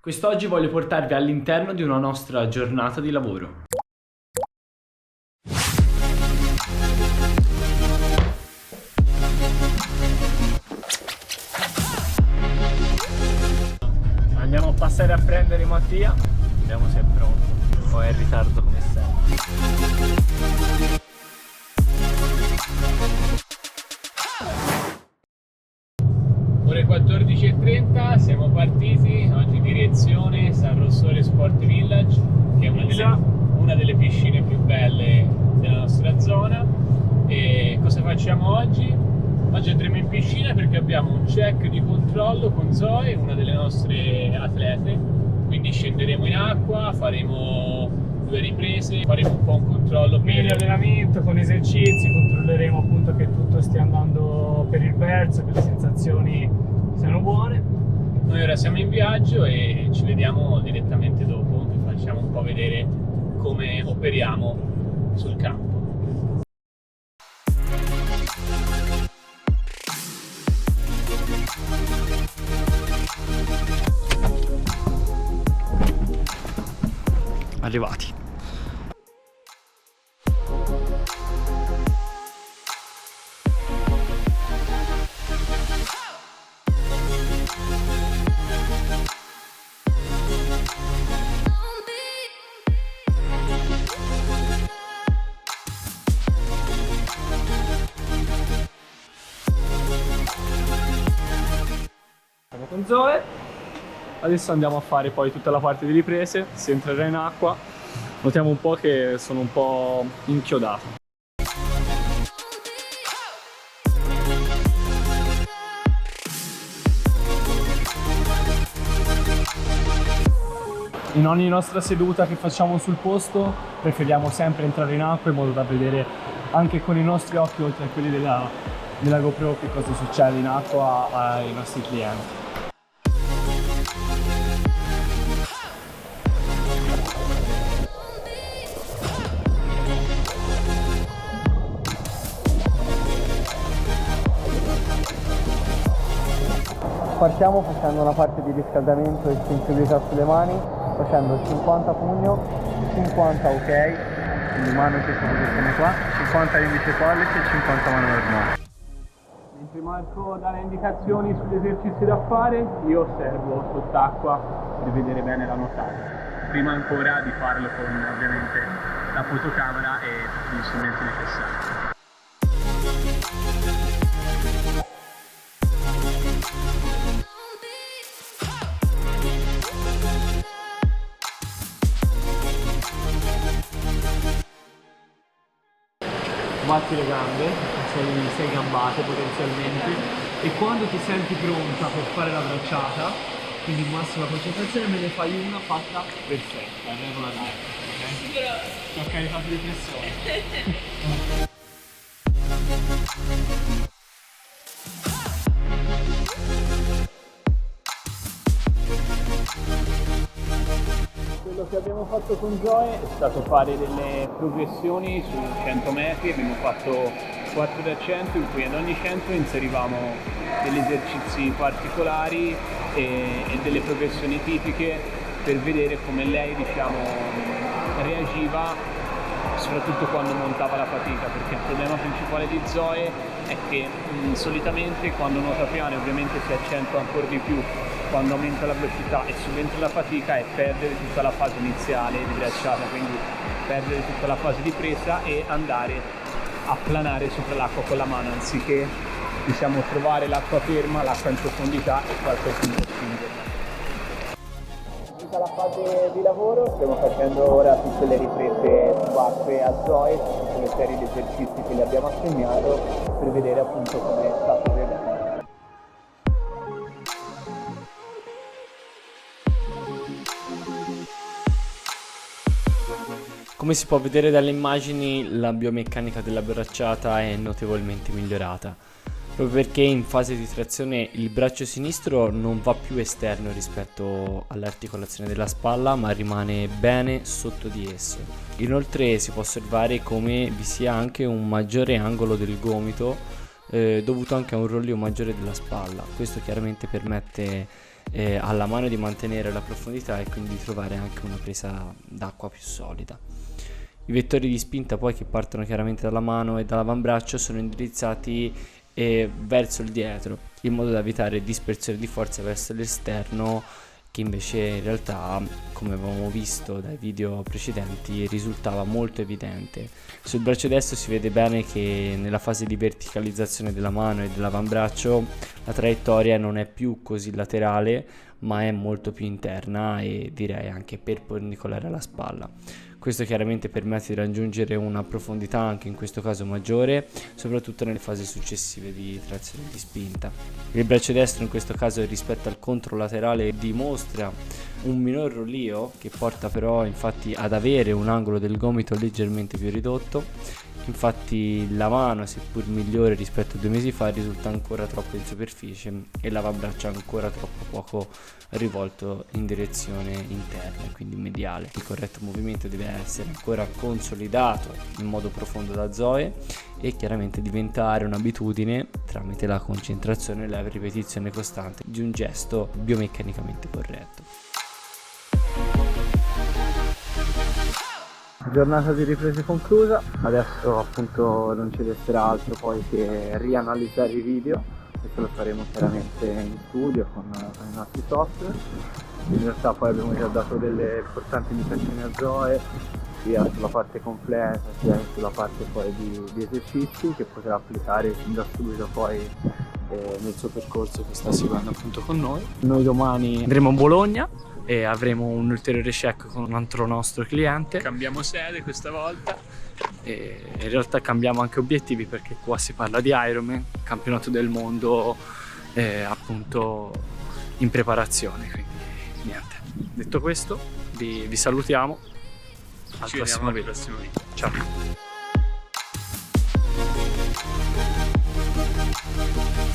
Quest'oggi voglio portarvi all'interno di una nostra giornata di lavoro. Andiamo a passare a prendere Mattia, vediamo se è pronto o è in ritardo come sempre. Ore 14:30, siamo partiti, oggi direzione San Rossore Sport Village, che è una delle piscine più belle della nostra zona. E cosa facciamo oggi? Oggi andremo in piscina perché abbiamo un check di controllo con Zoe, una delle nostre atlete, quindi scenderemo in acqua, faremo 2 riprese, faremo un po' un controllo mini allenamento con esercizi, controlleremo appunto che tutto stia andando per il verso, che le sensazioni siano buone. Noi ora siamo in viaggio e ci vediamo direttamente dopo, vi facciamo un po' vedere come operiamo sul campo. Arrivati. Siamo con Zoe, adesso andiamo a fare poi tutta la parte di riprese, si entrerà in acqua, notiamo un po' che sono un po' inchiodato. In ogni nostra seduta che facciamo sul posto preferiamo sempre entrare in acqua in modo da vedere anche con i nostri occhi, oltre a quelli della GoPro, che cosa succede in acqua ai nostri clienti. Partiamo facendo una parte di riscaldamento e sensibilità sulle mani, facendo 50 pugno, 50 ok, quindi mano in questa posizione qua, 50 indice pollice e 50 mano normale. Mentre Marco dà le indicazioni sugli esercizi da fare, io osservo sott'acqua per vedere bene la nuotata. Prima ancora di farlo con ovviamente la fotocamera e gli strumenti necessari. Batti le gambe, sei gambate potenzialmente, e quando ti senti pronta per fare la bracciata, quindi massima concentrazione, me ne fai una fatta perfetta, regola d'arte, ok? Ti ho caricato di pressione. Quello che abbiamo fatto con Zoe è stato fare delle progressioni su 100 metri, abbiamo fatto 4 da 100 in cui ad ogni 100 inserivamo degli esercizi particolari e delle progressioni tipiche per vedere come lei, reagiva soprattutto quando montava la fatica, perché il problema principale di Zoe è che solitamente quando nuota piano ovviamente si accentua ancora di più quando aumenta la velocità e subentra la fatica, e perdere tutta la fase iniziale di bracciata, quindi perdere tutta la fase di presa e andare a planare sopra l'acqua con la mano, anziché trovare l'acqua ferma, l'acqua in profondità e qualcosa di spingere. Tutta la fase di lavoro, stiamo facendo ora tutte le riprese subacquee a Zoe, tutte le serie di esercizi che le abbiamo assegnato per vedere appunto come sta progredendo. Come si può vedere dalle immagini, la biomeccanica della bracciata è notevolmente migliorata, proprio perché in fase di trazione il braccio sinistro non va più esterno rispetto all'articolazione della spalla, ma rimane bene sotto di esso. Inoltre si può osservare come vi sia anche un maggiore angolo del gomito, dovuto anche a un rollio maggiore della spalla. Questo chiaramente permette alla mano di mantenere la profondità e quindi di trovare anche una presa d'acqua più solida. I vettori di spinta poi, che partono chiaramente dalla mano e dall'avambraccio, sono indirizzati verso il dietro, in modo da evitare dispersione di forza verso l'esterno, che invece in realtà, come avevamo visto dai video precedenti, risultava molto evidente. Sul braccio destro si vede bene che nella fase di verticalizzazione della mano e dell'avambraccio la traiettoria non è più così laterale, ma è molto più interna e direi anche perpendicolare alla spalla. Questo chiaramente permette di raggiungere una profondità anche in questo caso maggiore, soprattutto nelle fasi successive di trazione di spinta. Il braccio destro in questo caso, rispetto al controlaterale, dimostra un minor rollio, che porta però infatti ad avere un angolo del gomito leggermente più ridotto. Infatti la mano, seppur migliore rispetto a 2 mesi fa, risulta ancora troppo in superficie e l'avambraccio ancora troppo poco rivolto in direzione interna, quindi mediale. Il corretto movimento deve essere ancora consolidato in modo profondo da Zoe e chiaramente diventare un'abitudine tramite la concentrazione e la ripetizione costante di un gesto biomeccanicamente corretto. Giornata di riprese conclusa, adesso appunto non ci resterà altro poi che rianalizzare i video. Questo lo faremo chiaramente in studio con i nostri software. In realtà poi abbiamo già dato delle importanti indicazioni a Zoe, sia sulla parte completa sia sulla parte poi di esercizi che potrà applicare fin da subito poi nel suo percorso che sta seguendo appunto con noi. Noi domani andremo a Bologna e avremo un ulteriore check con un altro nostro cliente. Cambiamo sede questa volta. E in realtà cambiamo anche obiettivi, perché qua si parla di Ironman, campionato del mondo appunto in preparazione, quindi niente. Detto questo vi salutiamo al prossimo video. Ciao.